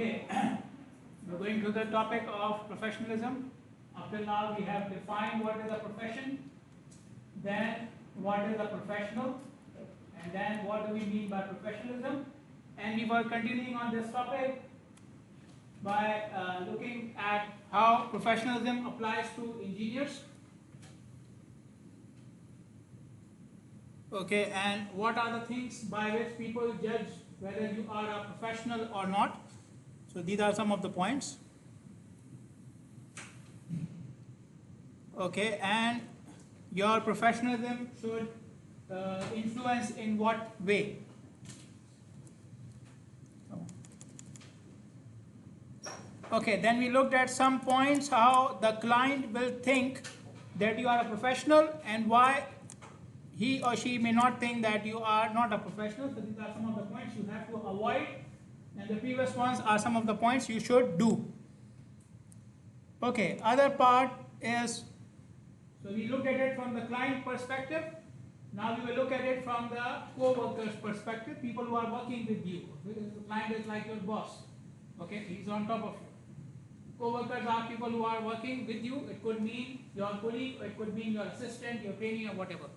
Okay, we're going to the topic of professionalism. Up till now we have defined what is a profession, then what is a professional, and then what do we mean by professionalism. And we were continuing on this topic by looking at how professionalism applies to engineers. Okay, and what are the things by which people judge whether you are a professional or not. So these are some of the points. Okay, and your professionalism should influence in what way? Okay, then we looked at some points how the client will think that you are a professional and why he or she may not think that you are not a professional. So these are some of the points you have to avoid, and the previous ones are some of the points you should do. Okay, other part is, so we looked at it from the client perspective. Now we will look at it from the co-workers perspective, people who are working with you. The client is like your boss. Okay, he's on top of you. Co-workers are people who are working with you. It could mean your colleague, or it could mean your assistant, your trainee, or whatever.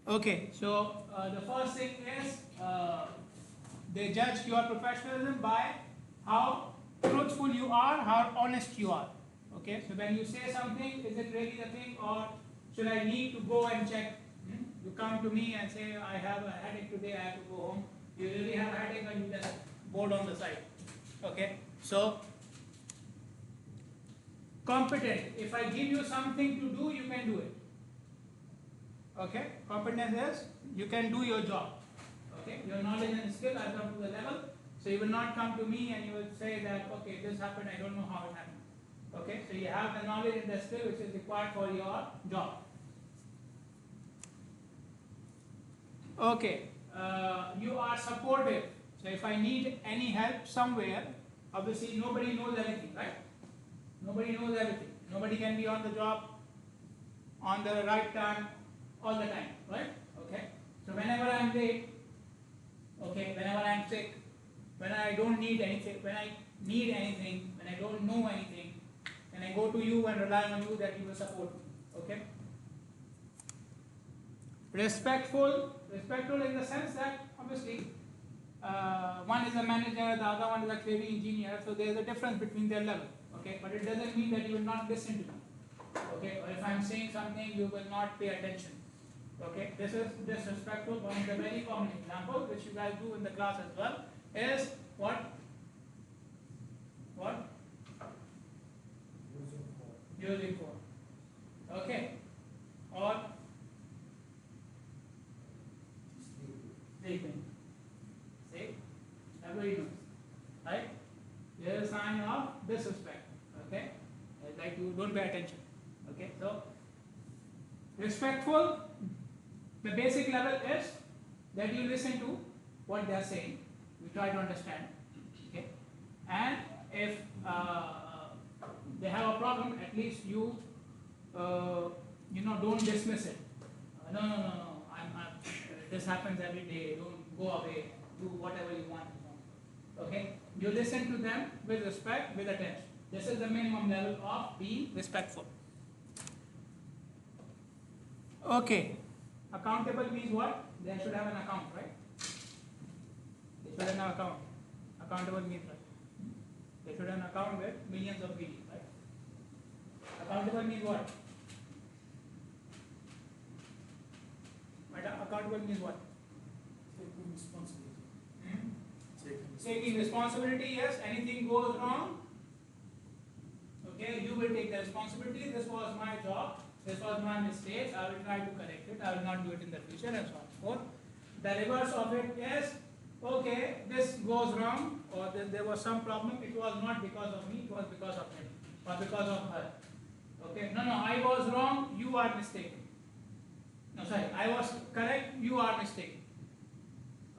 Okay, so the first thing is they judge your professionalism by how truthful you are, how honest you are. Okay, so when you say something, is it really the thing, or should I need to go and check? You come to me and say, I have a headache today, I have to go home. You really have a headache, or you just board on the side. Okay, so competent. If I give you something to do, you can do it. Okay, competence is you can do your job. Okay, your knowledge and skill have come to the level, so you will not come to me and you will say that, okay, this happened, I don't know how it happened. Okay, so you have the knowledge and the skill which is required for your job. Okay, you are supportive. So if I need any help somewhere, obviously nobody knows everything, right? Nobody knows everything. Nobody can be on the job on the right time all the time, right? Okay. So whenever I am late, okay, whenever I am sick, when I don't need anything, when I need anything, when I don't know anything, then I go to you and rely on you that you will support me. Okay. Respectful in the sense that obviously one is a manager, the other one is a clearing engineer, so there is a difference between their level. Okay, but it doesn't mean that you will not listen to me. Okay, or if I am saying something, you will not pay attention. Okay, this is disrespectful. One is a very common example, which you guys do in the class as well, is what? What? Using for. Okay, or sleeping. See, everybody knows, right? There is a sign of disrespect. Okay, it's like you don't pay attention. Okay, so respectful. The basic level is that you listen to what they are saying. You try to understand. Okay, and if they have a problem, at least you don't dismiss it. No. This happens every day. Don't go away. Do whatever you want. Okay, you listen to them with respect, with attention. This is the minimum level of being respectful. Okay. Accountable means what? They should have an account, right? They should have an account. Accountable means what? They should have an account with millions of videos, right? Accountable means what? Accountable means what? Taking responsibility. Taking responsibility, yes. Anything goes wrong, okay, you will take the responsibility. This was my job. This was my mistake. I will try to correct it. I will not do it in the future, and so on and so forth. The reverse of it is, okay, this goes wrong, or there was some problem. It was not because of me. It was because of him, or because of her. Okay, no, I was wrong. You are mistaken. No, sorry, I was correct. You are mistaken.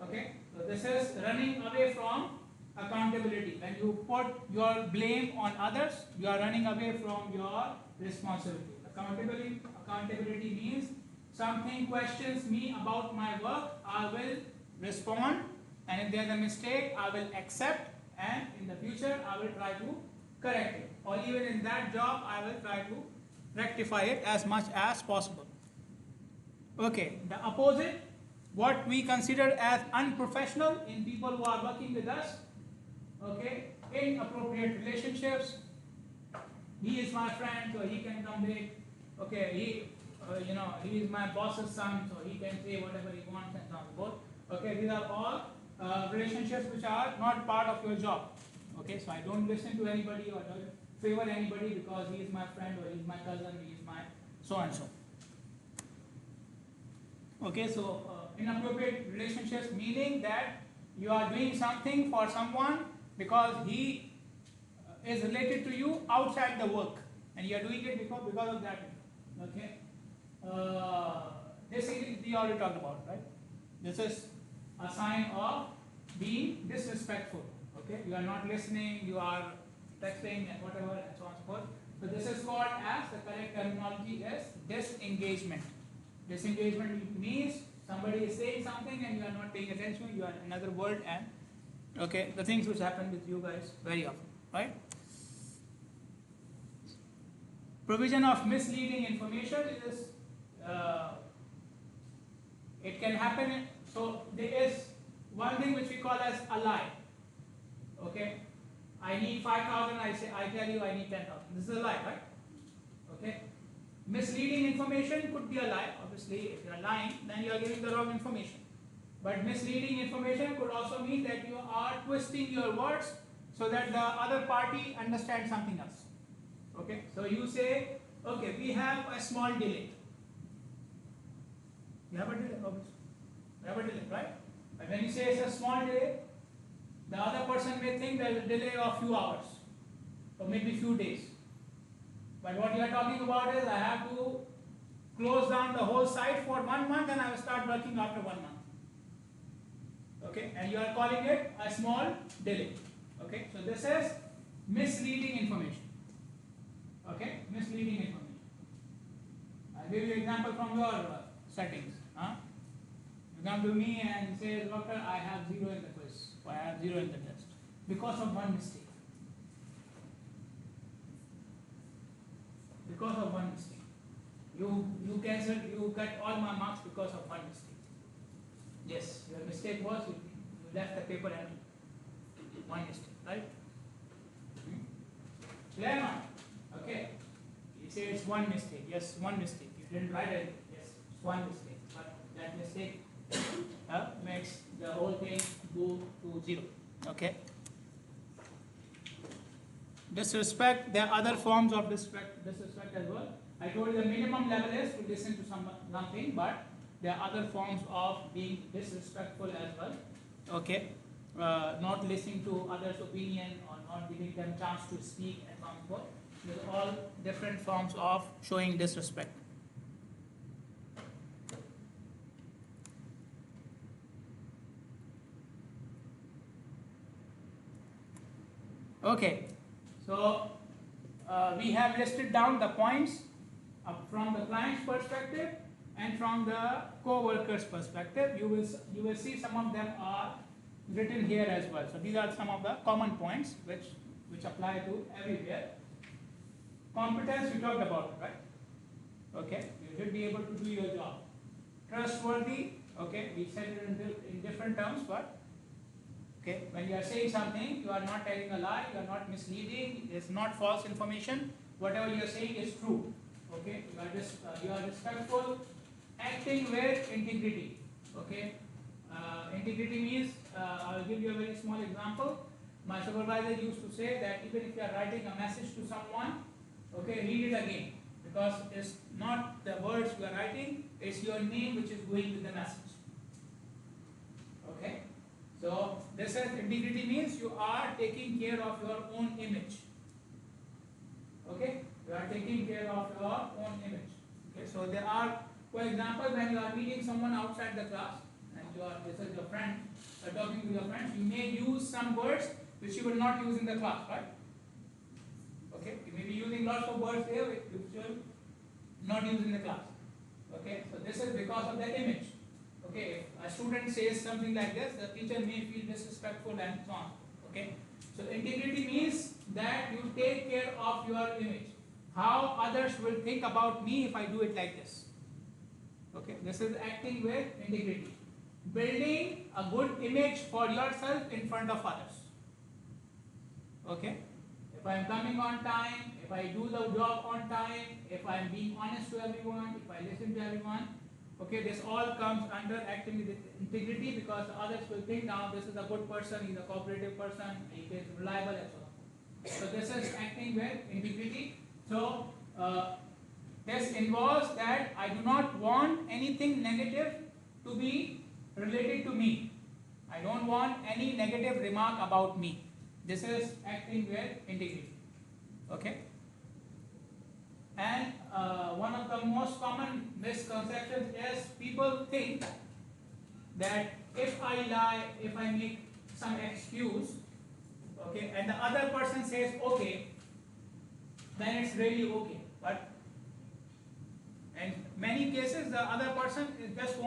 Okay, so this is running away from accountability. When you put your blame on others, you are running away from your responsibility. Accountability means something questions me about my work, I will respond and if there is a mistake, I will accept, and in the future, I will try to correct it. Or even in that job, I will try to rectify it as much as possible. Okay, the opposite, what we consider as unprofessional in people who are working with us, okay, inappropriate relationships. He is my friend, so he can come late. Okay, he is my boss's son, so he can say whatever he wants and so on and so forth. Okay, these are all relationships which are not part of your job. Okay, so I don't listen to anybody or don't favor anybody because he is my friend or he is my cousin, he is my so and so. Okay, so inappropriate relationships meaning that you are doing something for someone because he is related to you outside the work, and you are doing it because of that. Okay, this we already talked about, right? This is a sign of being disrespectful. Okay, you are not listening, you are texting and whatever and so on and so forth. So this is called, as the correct terminology is, disengagement. Disengagement means somebody is saying something and you are not paying attention, you are in another world, and okay, the things which happen with you guys very often, right? Provision of misleading information is, it can happen, so there is one thing which we call as a lie. Okay, I need 5,000, I tell you I need 10,000. This is a lie, right? Okay. Misleading information could be a lie. Obviously, if you are lying, then you are giving the wrong information. But misleading information could also mean that you are twisting your words so that the other party understands something else. Okay, so you say, okay, we have a small delay. You have a delay, obviously. You have a delay, right? But when you say it's a small delay, the other person may think there is a delay of few hours or maybe few days. But what you are talking about is I have to close down the whole site for 1 month and I will start working after 1 month. Okay, and you are calling it a small delay. Okay, so this is misleading information. Okay, misleading information. I'll give you an example from your settings. You come to me and say, doctor, I have 0 in the quiz, or I have 0 in the test because of one mistake. Because of one mistake. You cancelled, you got all my marks because of one mistake. Yes, your mistake was you left the paper empty. One mistake, right? Clear now? Okay. You say it's one mistake. Yes, one mistake. You didn't write it. Yes, it's one mistake. But that mistake makes the whole thing go to 0. Okay. Disrespect, there are other forms of disrespect as well. I told you the minimum level is to listen to something, but there are other forms of being disrespectful as well. Okay, not listening to others' opinion or not giving them chance to speak and so on and so forth. These are all different forms of showing disrespect. Okay, so we have listed down the points from the client's perspective and from the co-worker's perspective. You will see some of them are written here as well. So these are some of the common points which apply to everywhere. Competence, we talked about it, right? Okay, you should be able to do your job. Trustworthy, okay, we said it in different terms, but okay, when you are saying something, you are not telling a lie, you are not misleading, it's not false information. Whatever you are saying is true. Okay, you are respectful, acting with integrity. Okay, integrity means, I will give you a very small example. My supervisor used to say that even if you are writing a message to someone, okay, read it again, because it's not the words you are writing, it's your name which is going with the message. Okay, so this is integrity means you are taking care of your own image. Okay, you are taking care of your own image. Okay, so there are, for example, when you are meeting someone outside the class and this is your friend, talking to your friends, you may use some words which you will not use in the class, right? Okay, you may be using lots of words here which you will not use in the class. Okay, so this is because of the image. Okay, if a student says something like this, the teacher may feel disrespectful and so on. Okay, so integrity means that you take care of your image. How others will think about me if I do it like this. Okay, this is acting with integrity. Building a good image for yourself in front of others. Okay, if I am coming on time, if I do the job on time, if I am being honest to everyone, if I listen to everyone, okay, this all comes under acting with integrity, because others will think now this is a good person, he's a cooperative person, he is reliable and so on. So this is acting with integrity. So this involves that I do not want anything negative to be related to me. I don't want any negative remark about me. This is acting with integrity. Okay. And one of the most common misconceptions is people think that if I lie, if I make some excuse, okay, and the other person says okay, then it's really okay. But in many cases, the other person is just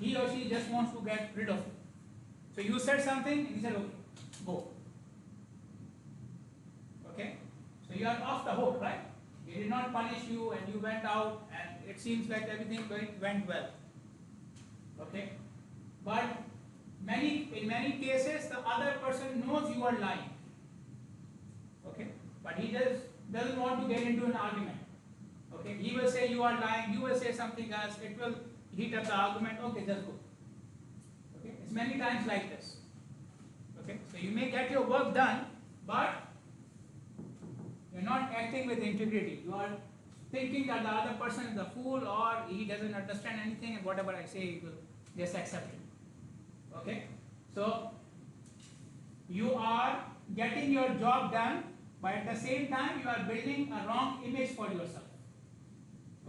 he or she just wants to get rid of it. So you said something and he said okay, go. Okay, so you are off the hook, right? He did not punish you and you went out and it seems like everything went well. Okay, but in many cases the other person knows you are lying. Okay, but he doesn't want to get into an argument. Okay, he will say you are lying, you will say something else, it will heat up the argument. Okay, just go. Okay, it's many times like this. Okay, so you may get your work done, but you're not acting with integrity. You are thinking that the other person is a fool or he doesn't understand anything and whatever I say he will just accept it. Okay, so you are getting your job done, but at the same time you are building a wrong image for yourself.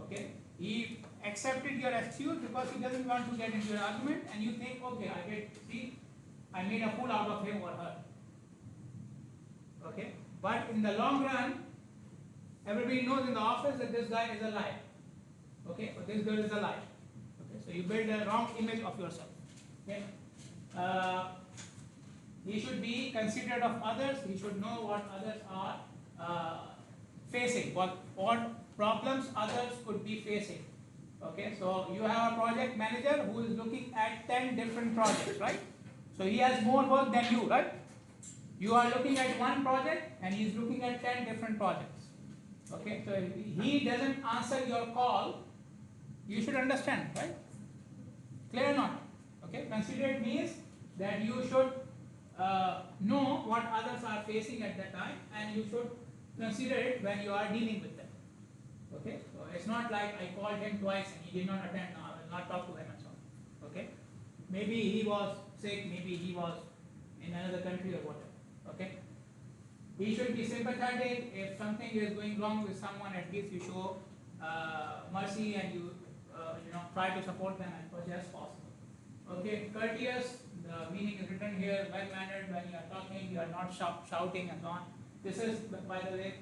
Okay, he accepted your excuse because he doesn't want to get into an argument, and you think, okay, I made a fool out of him or her. Okay, but in the long run, everybody knows in the office that this guy is a liar. Okay, or this girl is a liar. Okay, so you build a wrong image of yourself. Okay, he should be considerate of others. He should know what others are facing, what problems others could be facing. Okay, so you have a project manager who is looking at 10 different projects, right? So he has more work than you, right? You are looking at one project and he is looking at 10 different projects. Okay, so if he doesn't answer your call, you should understand, right? Clear or not? Okay, considerate means that you should know what others are facing at that time, and you should consider it when you are dealing with them. Okay, so it's not like I called him twice and he did not attend, I will not talk to him and so on. Okay, maybe he was sick, maybe he was in another country or whatever. Okay, he should be sympathetic. If something is going wrong with someone, at least you show mercy and you try to support them as much as possible. Okay, courteous, the meaning is written here, well mannered. When you are talking, you are not shouting and so on. This is, by the way,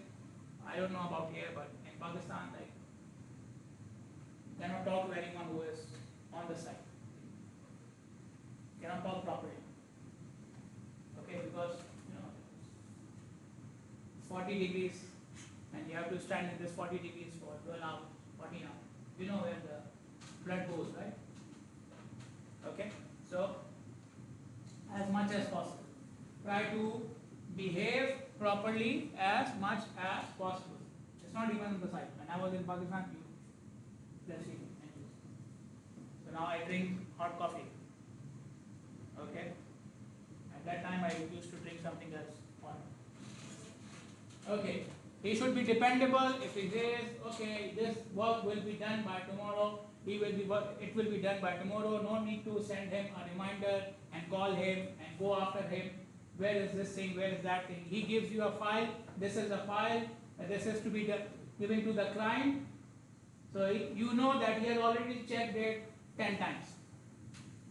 I don't know about here, but in Pakistan, like, cannot talk to anyone who is on the side. Cannot talk properly. Okay, because 40 degrees and you have to stand in this 40 degrees for 12 hours, 14 hours. You know where the blood goes, right? Okay, so as much as possible, try to behave properly as much as possible. It's not even on the side. When I was in Pakistan, let's see. So now I drink hot coffee. Okay, at that time I used to drink something else. Okay, he should be dependable. If he says, okay, this work will be done by tomorrow, it will be done by tomorrow. No need to send him a reminder and call him and go after him. Where is this thing? Where is that thing? He gives you a file. This is a file. This is to be given to the client. So you know that he has already checked it 10 times.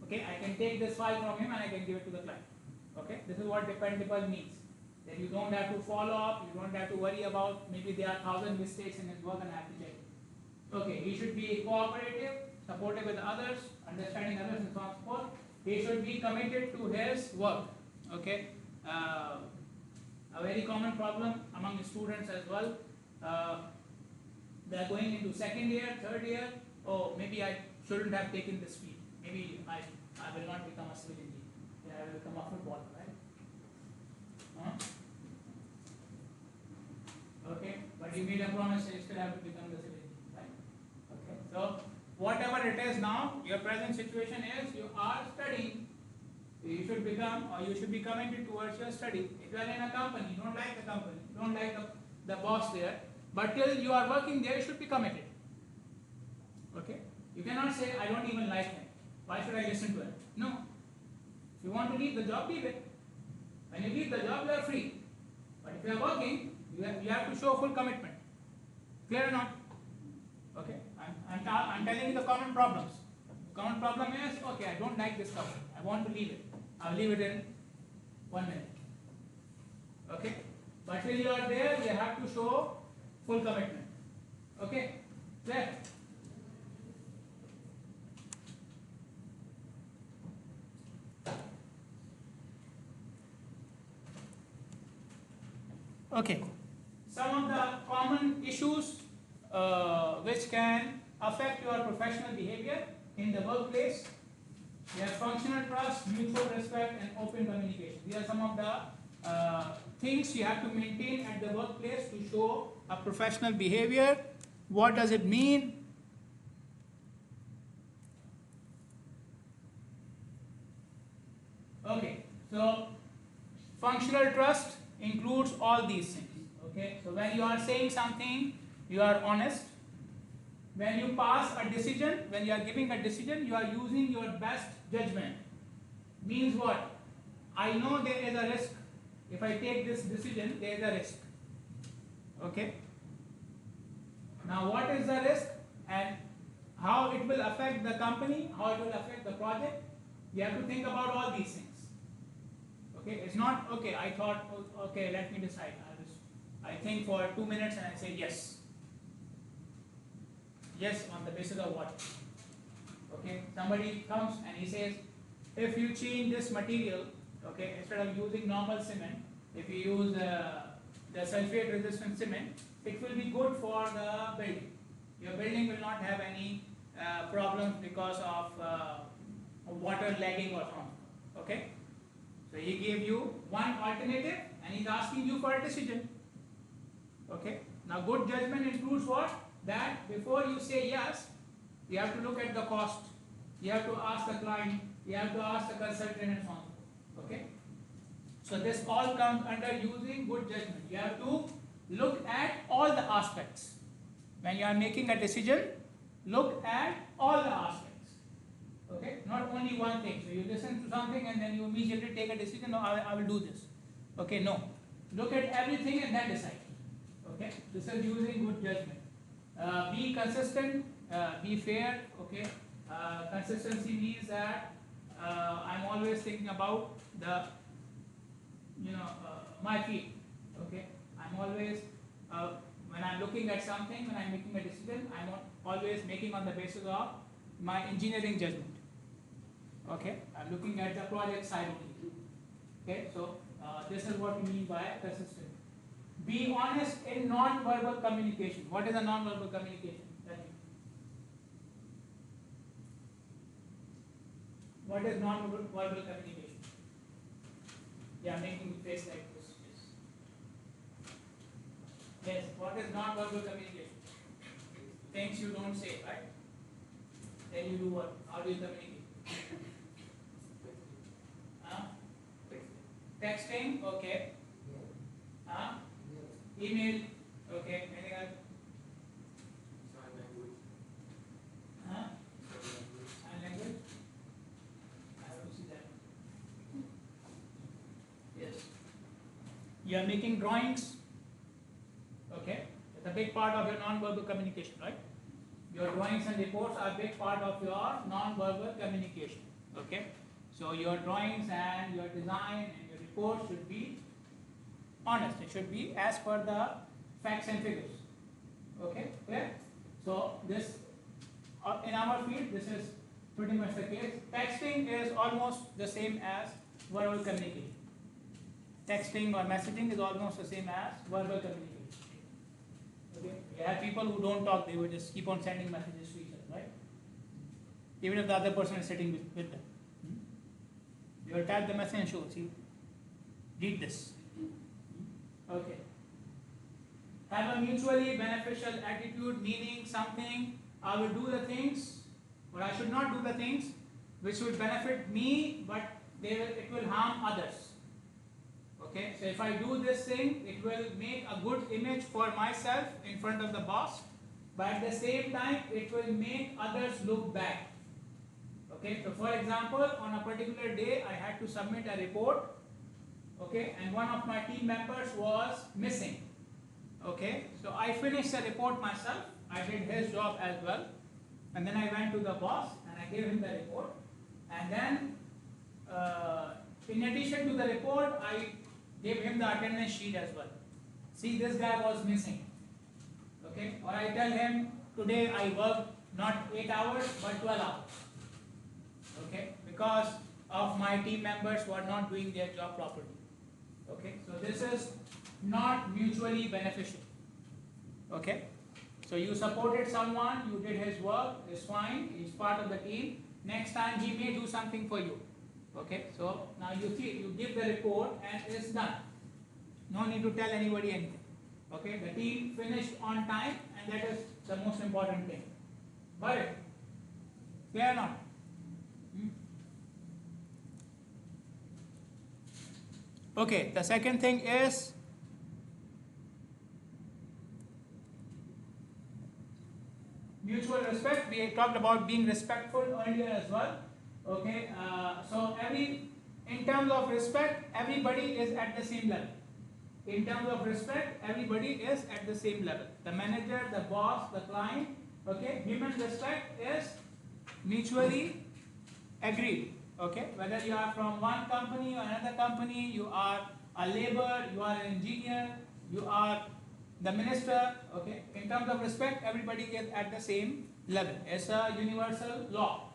Okay, I can take this file from him and I can give it to the client. Okay, this is what dependable means. That you don't have to follow up, you don't have to worry about maybe there are 1,000 mistakes in his work and I have to check it. Okay, he should be cooperative. supportive with others, understanding others, and so on and so forth. He should be committed to his work. Okay. A very common problem among the students as well. They are going into second year, third year. Oh, maybe I shouldn't have taken this field. Maybe I will not become a civil engineer. Yeah, I will become a footballer, right? Okay, but you made a promise, you still have to become the civil engineer, right? Okay, so whatever it is now, your present situation is you are studying. You should become, or you should be committed towards your study. If you are in a company, you don't like the company, you don't like the boss there, but till you are working there, you should be committed. Okay? You cannot say, I don't even like him. Why should I listen to him? No. If you want to leave the job, leave it. When you leave the job, you are free. But if you are working, you have to show full commitment. Clear or not? Okay? I'm telling you the common problems. The common problem is, okay, I don't like this company. I want to leave it. I'll leave it in 1 minute. Okay? But till you are there, you have to show full commitment. Okay? Clear? Okay. Some of the common issues which can affect your professional behavior in the workplace. We have functional trust, mutual respect, and open communication. These are some of the things you have to maintain at the workplace to show a professional behavior. What does it mean? Okay, so functional trust includes all these things. Okay, so when you are saying something, you are honest. When you pass a decision, when you are giving a decision, you are using your best judgment. Means what? I know there is a risk. If I take this decision, there is a risk. Okay? Now what is the risk and how it will affect the company, how it will affect the project? You have to think about all these things. Okay? It's not, okay, I thought, okay, let me decide. I think for 2 minutes and I say yes. Yes, on the basis of what? Okay, somebody comes and he says, if you change this material, okay, instead of using normal cement, if you use the sulfate resistant cement, it will be good for the building. Your building will not have any problems because of water lagging or something. Okay, so he gave you one alternative and he's asking you for a decision. Okay, now good judgment includes what? That before you say yes, you have to look at the cost. You have to ask the client, you have to ask the consultant and so on. Okay? So this all comes under using good judgment. You have to look at all the aspects. When you are making a decision, look at all the aspects. Okay? Not only one thing. So you listen to something and then you immediately take a decision, no, I will do this. Okay, no. Look at everything and then decide. Okay? This is using good judgment. Be consistent, be fair. Okay, consistency means that I'm always thinking about the, my field. Okay, I'm always when I'm looking at something, when I'm making a decision, I'm always making on the basis of my engineering judgment. Okay, I'm looking at the project side only. Okay, so this is what we mean by consistent. Be honest in non-verbal communication. What is a non-verbal communication? What is non-verbal communication? Yeah, making face like this. Yes. Yes. What is non-verbal communication? Things you don't say, right? Then you do what? How do you communicate? Texting. Okay. Email, okay, anything else? Sign language. Sign language? I don't see that. Yes. You are making drawings, okay? It's a big part of your non-verbal communication, right? Your drawings and reports are a big part of your non-verbal communication, okay? So your drawings and your design and your report should be honest. It should be as per the facts and figures. Okay, clear? So this in our field, this is pretty much the case. Texting is almost the same as verbal communication. Texting or messaging is almost the same as verbal communication. Okay? You have people who don't talk, they will just keep on sending messages to each other, right? Even if the other person is sitting with them. You will type the message and show, see, read this. Okay. Have a mutually beneficial attitude, meaning something, I will do the things, or I should not do the things which will benefit me, but it will harm others. Okay, so if I do this thing, it will make a good image for myself in front of the boss, but at the same time, it will make others look bad. Okay, so for example, on a particular day, I had to submit a report, okay, and one of my team members was missing. Okay, so I finished the report myself, I did his job as well, and then I went to the boss and I gave him the report, and then in addition to the report, I gave him the attendance sheet as well. See, this guy was missing. Okay, or I tell him today I worked not 8 hours but 12 hours. Okay, because of my team members who are not doing their job properly. Okay, so this is not mutually beneficial. Okay, so you supported someone, you did his work, it's fine, he's part of the team. Next time he may do something for you. Okay, so now you see, you give the report and it's done. No need to tell anybody anything. Okay, the team finished on time and that is the most important thing. Got it? Clear or not? Okay, the second thing is mutual respect. We talked about being respectful earlier as well. Okay, so in terms of respect, everybody is at the same level. In terms of respect, everybody is at the same level. The manager, the boss, the client. Okay, human respect is mutually agreed. Okay, whether you are from one company or another company, you are a laborer, you are an engineer, you are the minister. Okay, in terms of respect, everybody is at the same level. It's a universal law.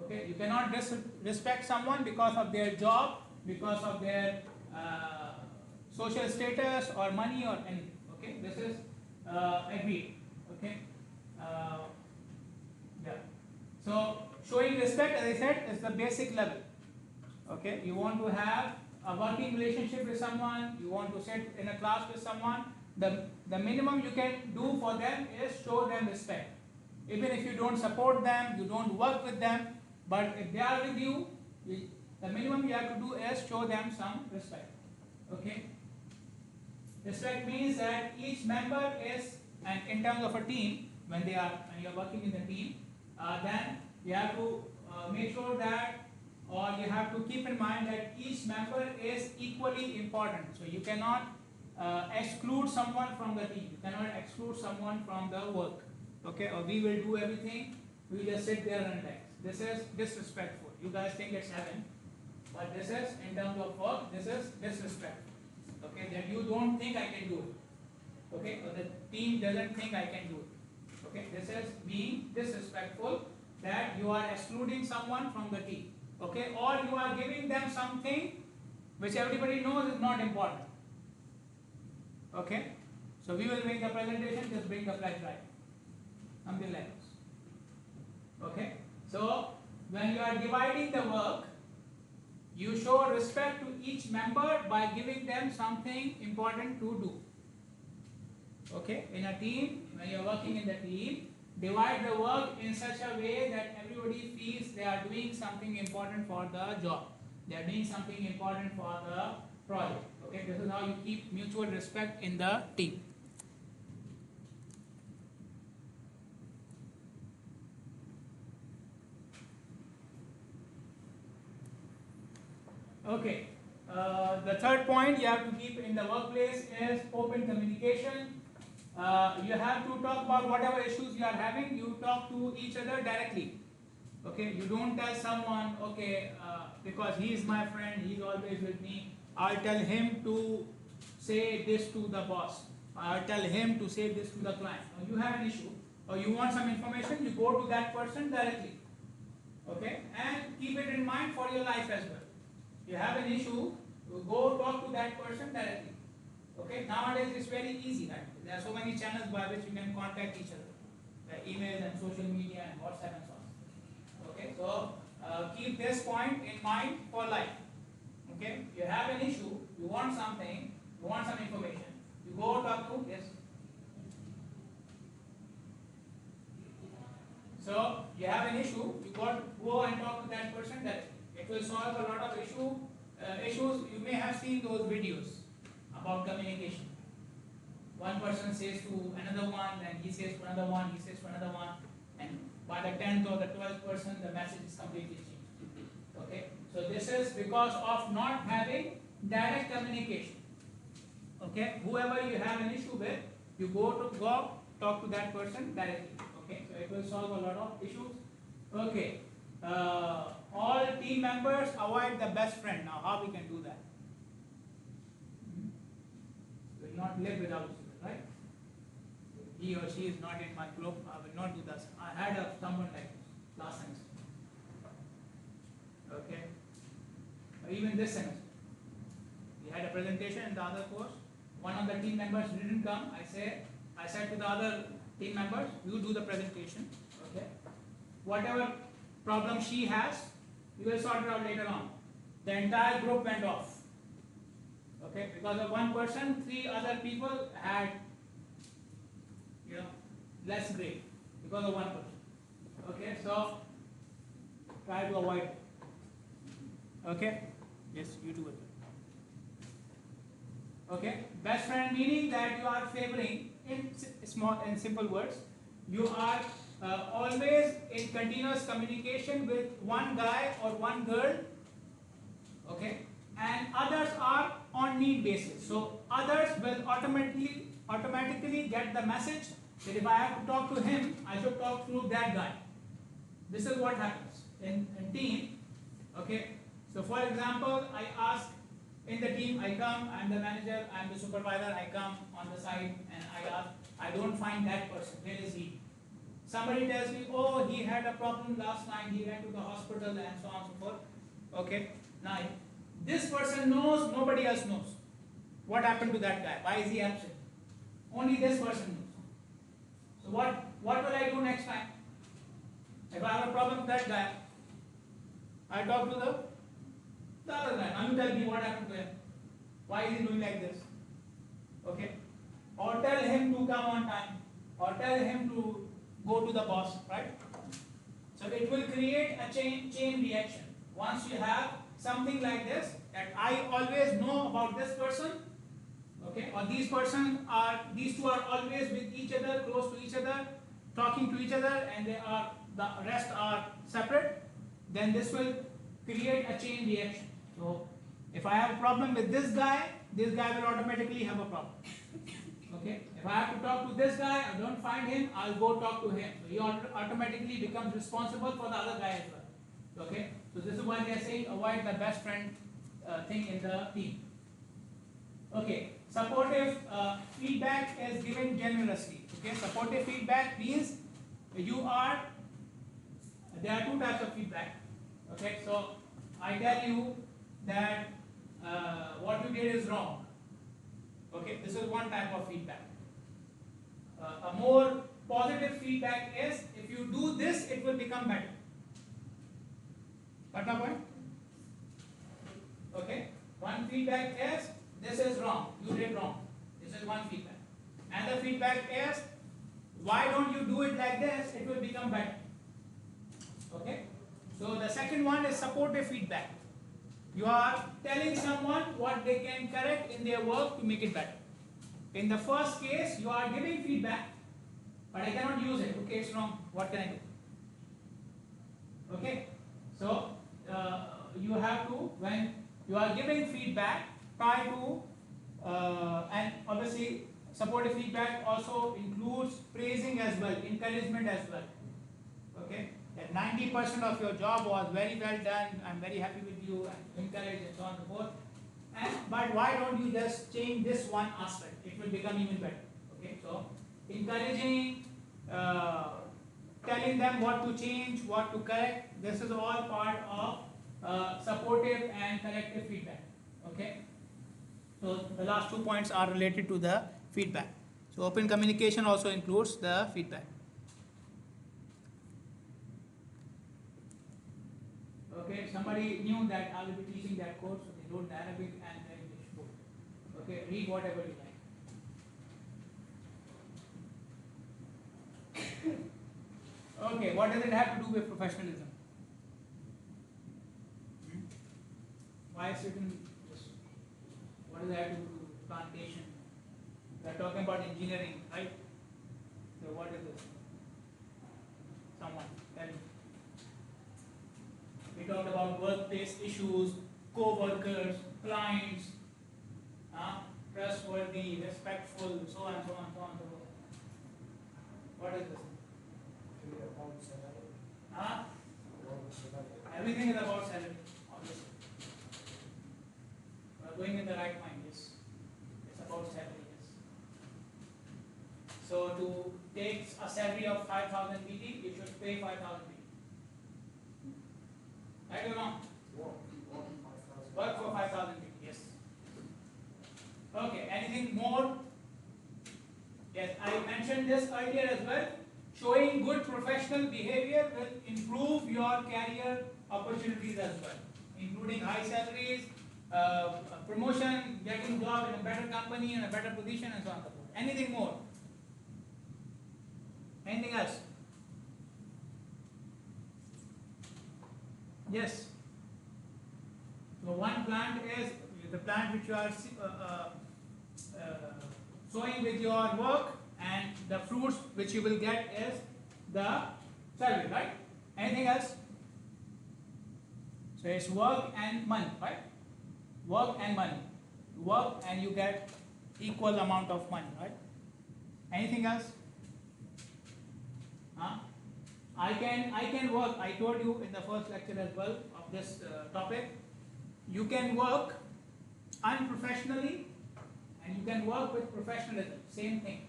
Okay, you cannot disrespect someone because of their job, because of their social status or money or anything. Okay, this is agreed. Okay, yeah. So showing respect, as I said, is the basic level. Okay, you want to have a working relationship with someone, you want to sit in a class with someone. The minimum you can do for them is show them respect. Even if you don't support them, you don't work with them, but if they are with you, the minimum you have to do is show them some respect. Okay? Respect means that each member is, and in terms of a team, when you are working in the team, then you have to make sure that, or you have to keep in mind that each member is equally important. So you cannot exclude someone from the team. You cannot exclude someone from the work. Okay? Or we will do everything, we just sit there and relax. This is disrespectful. You guys think it's heaven, but this is, in terms of work, this is disrespectful. Okay, that you don't think I can do it. Okay, or the team doesn't think I can do it. Okay, this is being disrespectful, that you are excluding someone from the team. Okay, or you are giving them something which everybody knows is not important. Okay, so we will make the presentation, just bring the flash drive. Something like this. Okay, so when you are dividing the work, you show respect to each member by giving them something important to do. Okay, in a team, when you are working in the team, divide the work in such a way that everybody feels they are doing something important for the job. They are doing something important for the project. Okay, this is how you keep mutual respect in the team. Okay, the third point you have to keep in the workplace is open communication. You have to talk about whatever issues you are having, you talk to each other directly. Okay, you don't tell someone, okay, because he is my friend, he is always with me, I'll tell him to say this to the boss, I'll tell him to say this to the client. Now you have an issue, or you want some information, you go to that person directly. Okay, and keep it in mind for your life as well. You have an issue, you go talk to that person directly. Okay, nowadays it's very easy, right? There are so many channels by which you can contact each other, emails and social media and WhatsApp and so on. Okay, so keep this point in mind for life. Okay, you have an issue, you want something, you want some information, you go talk to, yes. So you have an issue, you go and talk to that person directly. It will solve a lot of issues. You may have seen those videos about communication. One person says to another one, and he says to another one, he says to another one, and by the 10th or the 12th person, the message is completely changed. Okay, so this is because of not having direct communication. Okay, whoever you have an issue with, you go talk to that person directly. Okay, so it will solve a lot of issues. Okay, all team members avoid the best friend. Now, how we can do that? We will not live without you, right? He or she is not in my group. I will not do that. I had someone like this last semester. Okay, or even this semester, we had a presentation in the other course. One of the team members didn't come. I said to the other team members, you do the presentation. Okay, whatever problem she has, we will sort it out later on. The entire group went off. Okay, because of one person, 3 other people had, less grade because of one person. Okay, so try to avoid it. Okay, yes, you do it. Okay, best friend meaning that you are favoring, in small and simple words, you are always in continuous communication with one guy or one girl. Okay, and others are on need basis. So others will automatically get the message that if I have to talk to him, I should talk to that guy. This is what happens in team. Okay, so for example, I ask in the team, I come, I'm the manager, I'm the supervisor, I come on the side and I ask, I don't find that person, where is he? Somebody tells me, oh, he had a problem last night, he went to the hospital and so on and so forth. Okay, now this person knows, nobody else knows. What happened to that guy? Why is he absent? Only this person knows. So what will I do next time? If I have a problem with that guy, I talk to the other guy. Now you tell me what happened to him. Why is he doing like this? Okay? Or tell him to come on time. Or tell him to go to the boss, right? So it will create a chain reaction. Once you have something like this, that I always know about this person, okay, or these two are always with each other, close to each other, talking to each other, and the rest are separate, then this will create a chain reaction. So if I have a problem with this guy will automatically have a problem. Okay, if I have to talk to this guy, I don't find him, I'll go talk to him. So he automatically becomes responsible for the other guy as well. Okay, so this is why they are saying avoid the best friend thing in the team. Okay, supportive feedback is given generously. Okay, supportive feedback means there are 2 types of feedback. Okay, so I tell you that what you did is wrong. Okay, this is one type of feedback. A more positive feedback is if you do this, it will become better. Got my point? Okay, one feedback is this is wrong, you did wrong. This is one feedback. And the feedback is why don't you do it like this, it will become better. Okay, so the second one is supportive feedback. You are telling someone what they can correct in their work to make it better. In the first case, you are giving feedback, but I cannot use it. Okay, it's wrong. What can I do? Okay, so you have to, when you are giving feedback, try to, and obviously supportive feedback also includes praising as well, encouragement as well. Okay, that 90% of your job was very well done, I'm very happy with you, and encourage and so on and so forth. But why don't you just change this one aspect? It will become even better. Okay, so encouraging, telling them what to change, what to correct. This is all part of supportive and corrective feedback. Okay. So the last 2 points are related to the feedback. So open communication also includes the feedback. Okay, somebody knew that I will be teaching that course, so they wrote the Arabic and the English both. Okay, read whatever you like. Okay, what does it have to do with professionalism? Why is it in this? What does it have to do with plantation? We are talking about engineering, right? So what is this? Someone tell me. We talked about workplace issues, co-workers, clients, trustworthy, respectful, so on, so on, so on, so on. What is this? Everything is about salary, obviously. We are going in the right mind, yes. It's about salary, yes. So to take a salary of 5,000 PT, you should pay 5,000 PT. Right or wrong? Work for 5,000 PT, yes. Okay, anything more? Yes, I mentioned this earlier as well. Showing good professional behavior will improve your career opportunities as well, including high salaries, promotion, getting job in a better company, in a better position, and so on and so forth. Anything more? Anything else? Yes. So one plant is the plant which you are sowing with your work, and the fruits which you will get is the salary, right? Anything else? So it's work and money, right? Work and money. Work and you get equal amount of money, right? Anything else? I can work. I told you in the first lecture as well of this topic. You can work unprofessionally and you can work with professionalism. Same thing.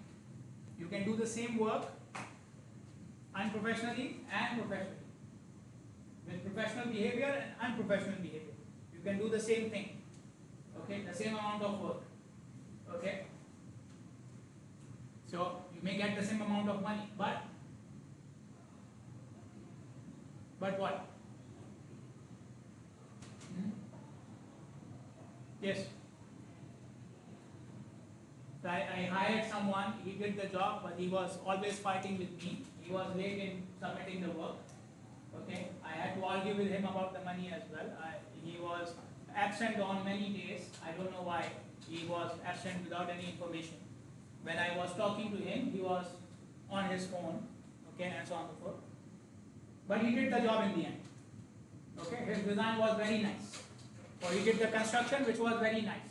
You can do the same work unprofessionally and professionally. With professional behavior and unprofessional behavior. You can do the same thing. Okay, the same amount of work. Okay. So you may get the same amount of money, but what? Yes. So I hired someone, he did the job, but he was always fighting with me. He was late in submitting the work. Okay, I had to argue with him about the money as well. He was absent on many days. I don't know why he was absent without any information. When I was talking to him, he was on his phone, okay, and so on and so forth. But he did the job in the end. Okay, his design was very nice. Or he did the construction, which was very nice.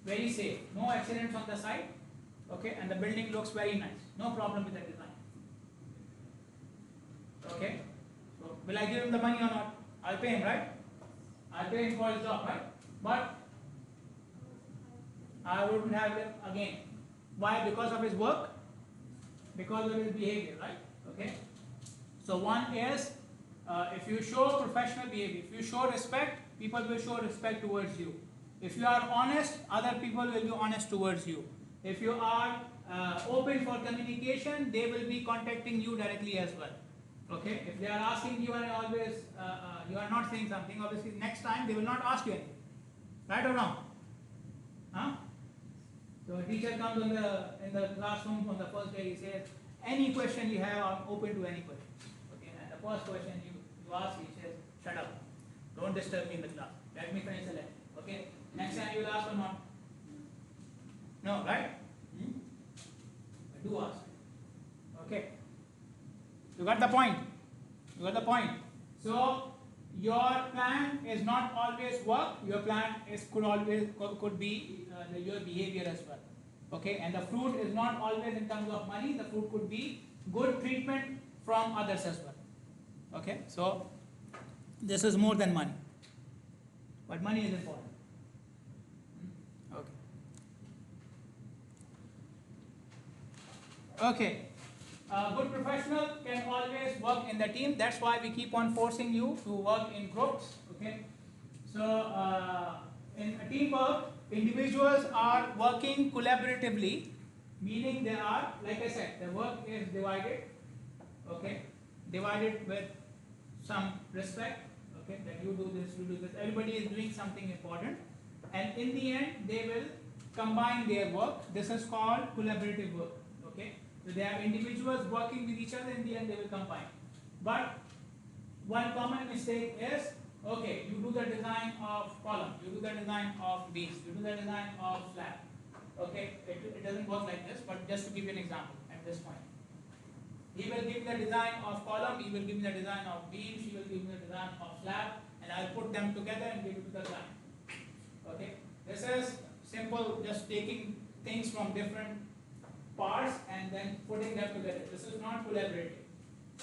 Very safe. No accidents on the site. Okay, and the building looks very nice. No problem with the design. Okay, so will I give him the money or not? I'll pay him, right? I'll pay him for his job, right? But I wouldn't have him again. Why? Because of his work? Because of his behavior, right? Okay. So one is, if you show professional behavior, if you show respect, people will show respect towards you. If you are honest, other people will be honest towards you. If you are open for communication, they will be contacting you directly as well. Okay. If they are asking you and always you are not saying something, obviously next time they will not ask you anything. Right or wrong? Huh? So a teacher comes in the classroom on the first day, he says, any question you have, I'm open to any question. Okay, and the first question you ask, he says, shut up. Don't disturb me in the class. Let me finish the lecture. Okay? Next time you will ask or not? No, right? Do ask. Okay. You got the point? You got the point? So your plan is not always work. Your plan could be your behavior as well. Okay, and the fruit is not always in terms of money. The fruit could be good treatment from others as well. Okay, so this is more than money, but money is important. Okay. Okay. A good professional can always work in the team. That's why we keep on forcing you to work in groups. Okay. So in a teamwork, individuals are working collaboratively, meaning they are, like I said, the work is divided. Okay, divided with some respect. Okay, that you do this, you do this. Everybody is doing something important, and in the end, they will combine their work. This is called collaborative work. Okay, so they have individuals working with each other. In the end, they will combine. But one common mistake is, okay, you do the design of column, you do the design of beams, you do the design of slab. Okay, it doesn't work like this. But just to give you an example at this point. He will give me the design of column, he will give me the design of beam, she will give me the design of slab, and I'll put them together and give it to the client. Okay, this is simple, just taking things from different parts and then putting them together. This is not collaborative.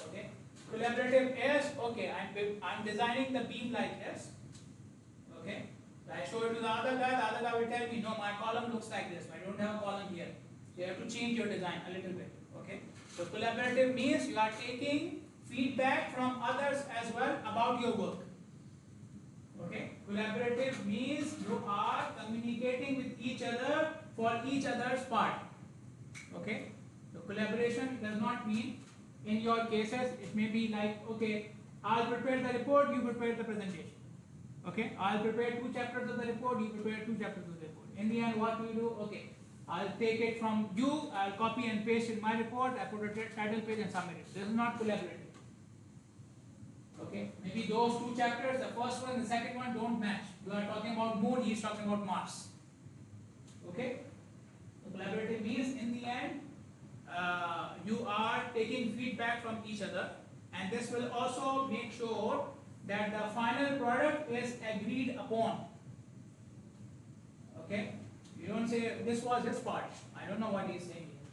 Okay, collaborative is, okay, I'm designing the beam like this. Okay, so I show it to the other guy will tell me, no, my column looks like this, I don't have a column here. So you have to change your design a little bit. Okay. So collaborative means you are taking feedback from others as well about your work. Okay. Collaborative means you are communicating with each other for each other's part. Okay. So collaboration does not mean, in your cases, it may be like, okay, I'll prepare the report, you prepare the presentation. Okay. I'll prepare 2 chapters of the report, you prepare 2 chapters of the report. In the end, what do you do? Okay. I'll take it from you, I'll copy and paste in my report, I put a title page and submit it. This is not collaborative. Okay, maybe those 2 chapters, the first one and the second one don't match. You are talking about moon, he is talking about Mars. Okay, so collaborative means in the end, you are taking feedback from each other, and this will also make sure that the final product is agreed upon. Okay. You don't say, this was his part. I don't know what he's saying here.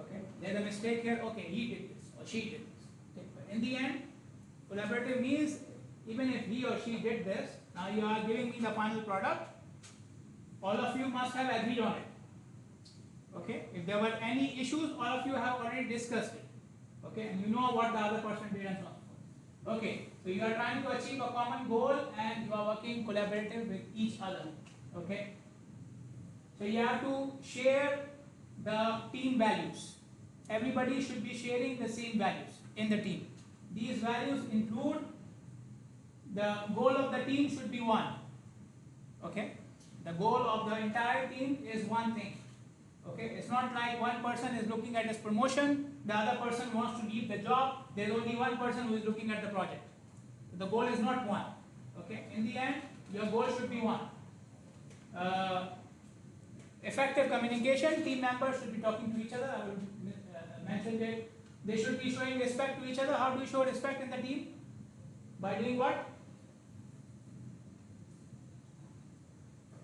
Okay. There's a mistake here. Okay, he did this or she did this. Okay. But in the end, collaborative means even if he or she did this, now you are giving me the final product. All of you must have agreed on it. Okay. If there were any issues, all of you have already discussed it. Okay. And you know what the other person did and so on. Okay. So you are trying to achieve a common goal and you are working collaborative with each other. Okay. So you have to share the team values. Everybody should be sharing the same values in the team. These values include the goal of the team should be one. Okay? The goal of the entire team is one thing. Okay? It's not like one person is looking at his promotion, the other person wants to leave the job, there's only one person who is looking at the project. The goal is not one. Okay? In the end, your goal should be one. Effective communication, team members should be talking to each other. I will mention that they should be showing respect to each other. How do you show respect in the team? By doing what?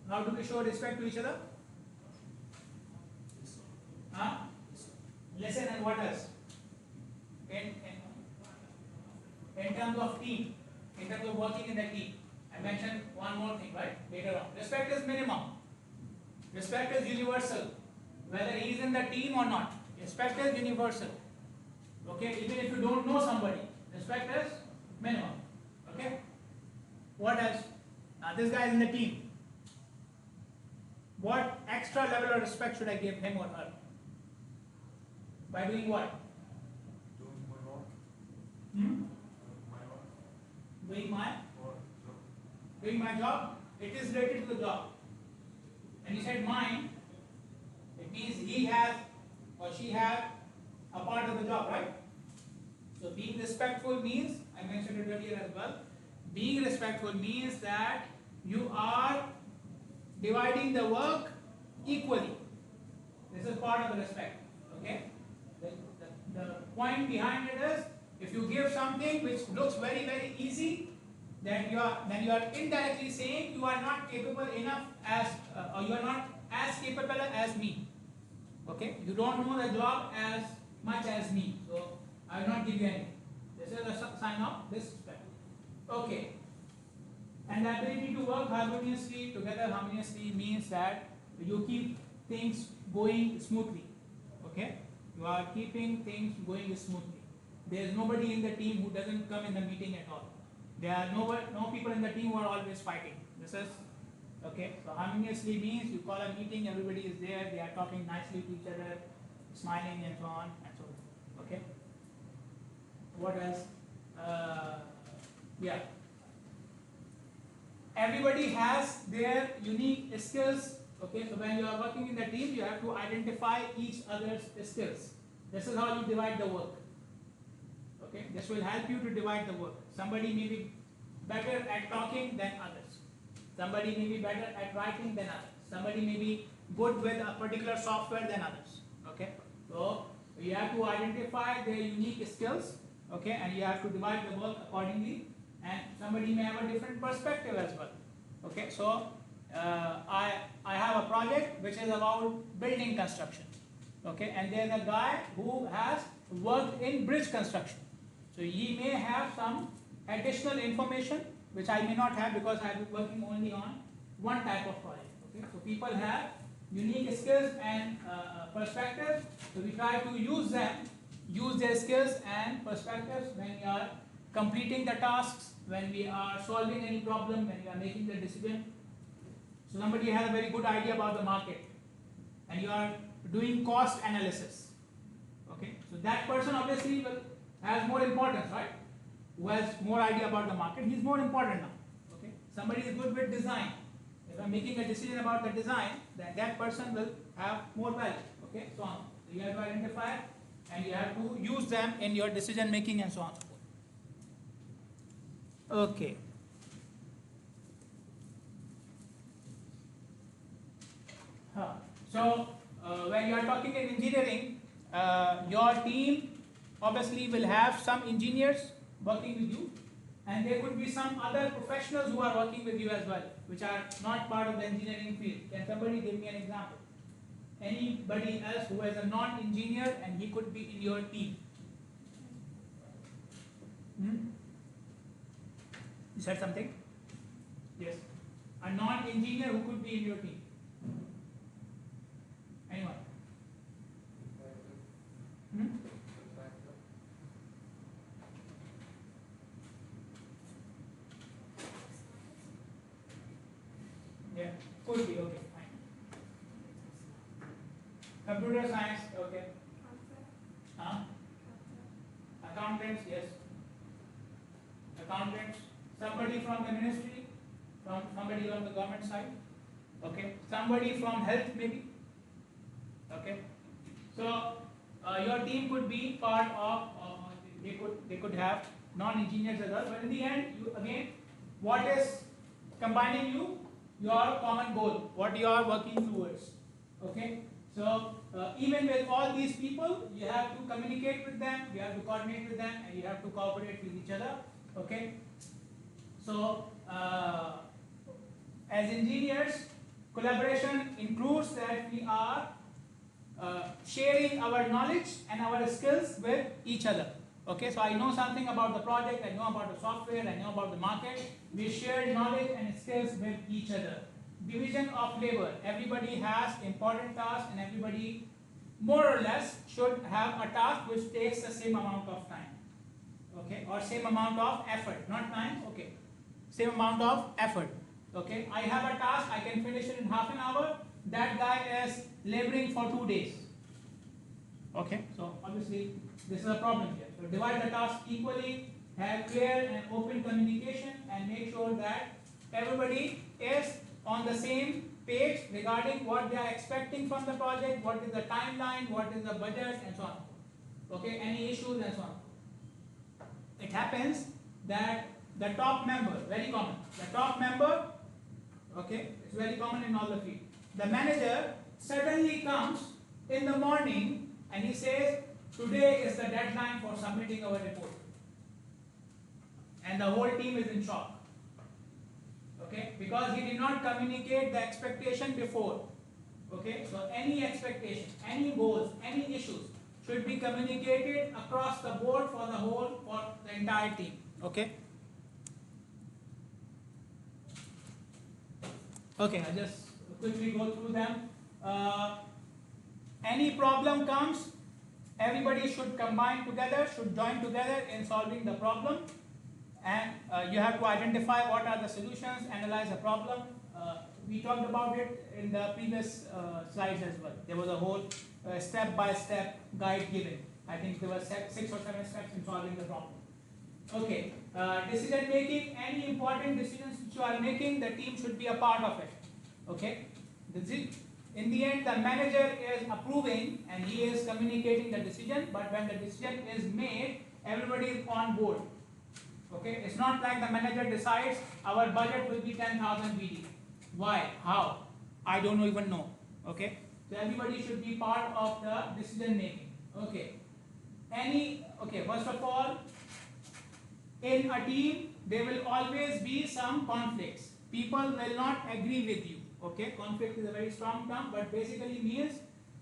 How do we show respect to each other? Huh? Listen, and what else? In terms of team, in terms of working in the team, I mentioned one more thing, right? Later on. Respect is minimum. Respect is universal, whether he is in the team or not. Respect is universal. Okay, even if you don't know somebody, respect is minimum. Okay. What else? Now this guy is in the team. What extra level of respect should I give him or her? By doing what? Doing my work. Doing my job. It is related to the job. And he said mine, it means he has or she has a part of the job, right? So being respectful means, I mentioned it earlier as well, being respectful means that you are dividing the work equally. This is part of the respect. Okay? The point behind it is, if you give something which looks very, very easy, then you are indirectly saying you are not capable enough as, or you are not as capable as me. Okay? You don't know the job as much as me, so I will not give you anything. This is a sign of disrespect. Okay. And the ability to work harmoniously, together harmoniously means that you keep things going smoothly. Okay? You are keeping things going smoothly. There is nobody in the team who doesn't come in the meeting at all. There are no people in the team who are always fighting. This is okay. So harmoniously means you call a meeting, everybody is there, they are talking nicely to each other, smiling and so on and so on. Okay. What else? Yeah. Everybody has their unique skills. Okay, so when you are working in the team, you have to identify each other's skills. This is how you divide the work. Okay, this will help you to divide the work. Somebody may be better at talking than others. Somebody may be better at writing than others. Somebody may be good with a particular software than others. Okay, so you have to identify their unique skills. Okay, and you have to divide the work accordingly. And somebody may have a different perspective as well. Okay, so I have a project which is about building construction. Okay, and there's a guy who has worked in bridge construction. So he may have some additional information which I may not have because I am working only on one type of project. Okay, so people have unique skills and perspectives. So we try to use their skills and perspectives when we are completing the tasks, when we are solving any problem, when we are making the decision. So somebody has a very good idea about the market and you are doing cost analysis. Okay, so that person obviously has more importance, right? Who has more idea about the market, he's more important now. Okay, somebody is good with design. If I'm making a decision about the design, then that person will have more value. Okay, so on. So you have to identify and you have to use them in your decision making and so on. Okay. So when you are talking in engineering, your team obviously will have some engineers working with you, and there could be some other professionals who are working with you as well, which are not part of the engineering field. Can somebody give me an example? Anybody else who is a non-engineer and he could be in your team? You said something? Yes. A non-engineer who could be in your team? Anyone? Yeah, could be, okay, fine. Computer science, okay. Accountants, yes. Accountants. Somebody from the ministry, somebody on the government side, okay. Somebody from health maybe, okay. So your team could be part of. They could have non-engineers as well. But in the end, again, what is combining you? Your common goal, what you are working towards. Okay. So even with all these people, you have to communicate with them, you have to coordinate with them, and you have to cooperate with each other. Okay. So as engineers, collaboration includes that we are sharing our knowledge and our skills with each other. Okay, so I know something about the project, I know about the software, I know about the market. We share knowledge and skills with each other. Division of labor. Everybody has important tasks and everybody more or less should have a task which takes the same amount of time. Okay, or same amount of effort, not time, okay. Same amount of effort. Okay, I have a task, I can finish it in half an hour. That guy is laboring for 2 days. Okay, so obviously this is a problem here. So divide the task equally, have clear and open communication, and make sure that everybody is on the same page regarding what they are expecting from the project, what is the timeline, what is the budget, and so on. Okay, any issues and so on. It happens that the top member, very common, the top member, okay, it's very common in all the field. The manager suddenly comes in the morning and he says, today is the deadline for submitting our report. And the whole team is in shock. Okay, because he did not communicate the expectation before. Okay, so any expectation, any goals, any issues should be communicated across the board for the entire team. Okay. Okay, I'll just quickly go through them. Any problem comes, everybody should combine together, should join together in solving the problem, and you have to identify what are the solutions, analyze the problem. We talked about it in the previous slides as well. There was a whole step-by-step guide given. I think there were 6 or 7 steps in solving the problem. Okay, decision making, any important decisions which you are making, the team should be a part of it. Okay, in the end, the manager is approving and he is communicating the decision, but when the decision is made, everybody is on board. Okay, it's not like the manager decides our budget will be 10,000 BD. Why? How? I don't even know. Okay, so everybody should be part of the decision making. Okay, first of all, in a team, there will always be some conflicts. People will not agree with you. Okay, conflict is a very strong term, but basically means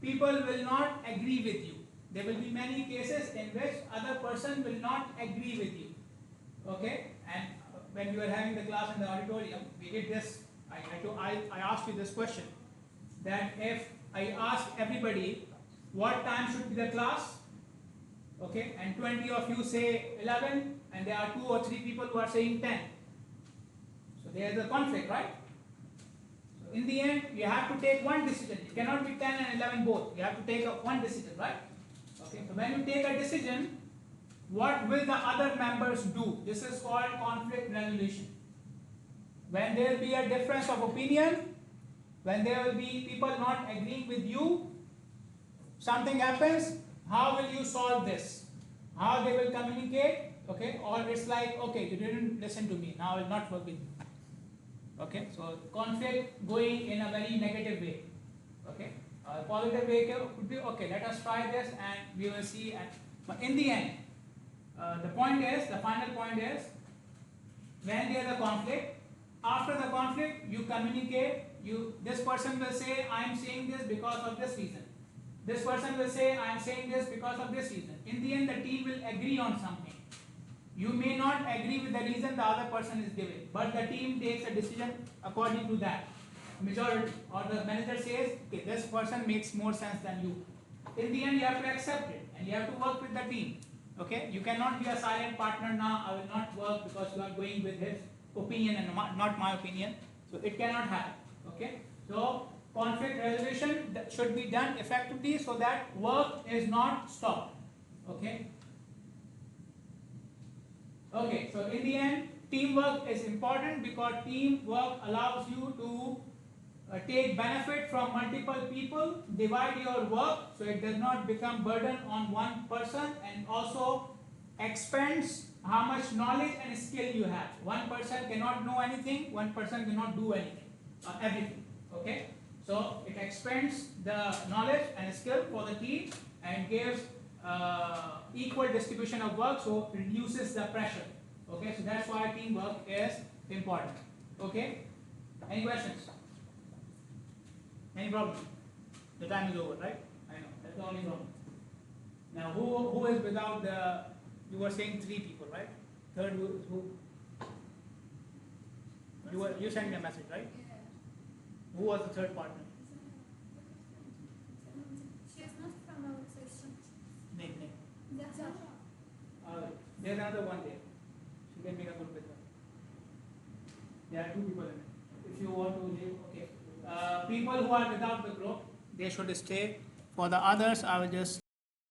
people will not agree with you. There will be many cases in which other person will not agree with you. Okay, and when we were having the class in the auditorium, we did this. I asked you this question, that if I ask everybody what time should be the class, okay, and 20 of you say 11, and there are 2 or 3 people who are saying 10. So there is a conflict, right? So in the end, you have to take one decision. It cannot be 10 and 11 both. You have to take one decision, right? Okay. So when you take a decision, what will the other members do? This is called conflict resolution. When there will be a difference of opinion, when there will be people not agreeing with you, something happens, how will you solve this? How they will communicate? Okay, or it's like, okay, you didn't listen to me, now I will not work with you. Okay, so conflict going in a very negative way. Okay, a positive way could be, okay, let us try this and we will see. But in the end, the final point is, when there is a conflict, after the conflict, you communicate. This person will say, I am saying this because of this reason. This person will say, I am saying this because of this reason. In the end, the team will agree on something. You may not agree with the reason the other person is giving, but the team takes a decision according to that. Majority, or the manager says, okay, this person makes more sense than you. In the end, you have to accept it and you have to work with the team. Okay, you cannot be a silent partner now. I will not work because you are going with his opinion and not my opinion. So it cannot happen. Okay, so conflict resolution should be done effectively so that work is not stopped. Okay. Okay, so in the end, teamwork is important because teamwork allows you to take benefit from multiple people, divide your work so it does not become burden on one person, and also expands how much knowledge and skill you have. One person cannot know anything, one person cannot do anything, everything. Okay, so it expands the knowledge and skill for the team and gives equal distribution of work, so reduces the pressure. Okay, so that's why teamwork is important. Okay, any questions? Any problem? The time is over, right? I know, that's the only problem. Now, who is without the, you were saying 3 people, right? Third, who? You sent me a message, right? Who was the third partner? She is not from our section. Name. Gazder. There's another one there. She can make a group with her. There are 2 people in it. If you want to leave, okay. People who are without the group, they should stay. For the others, I will just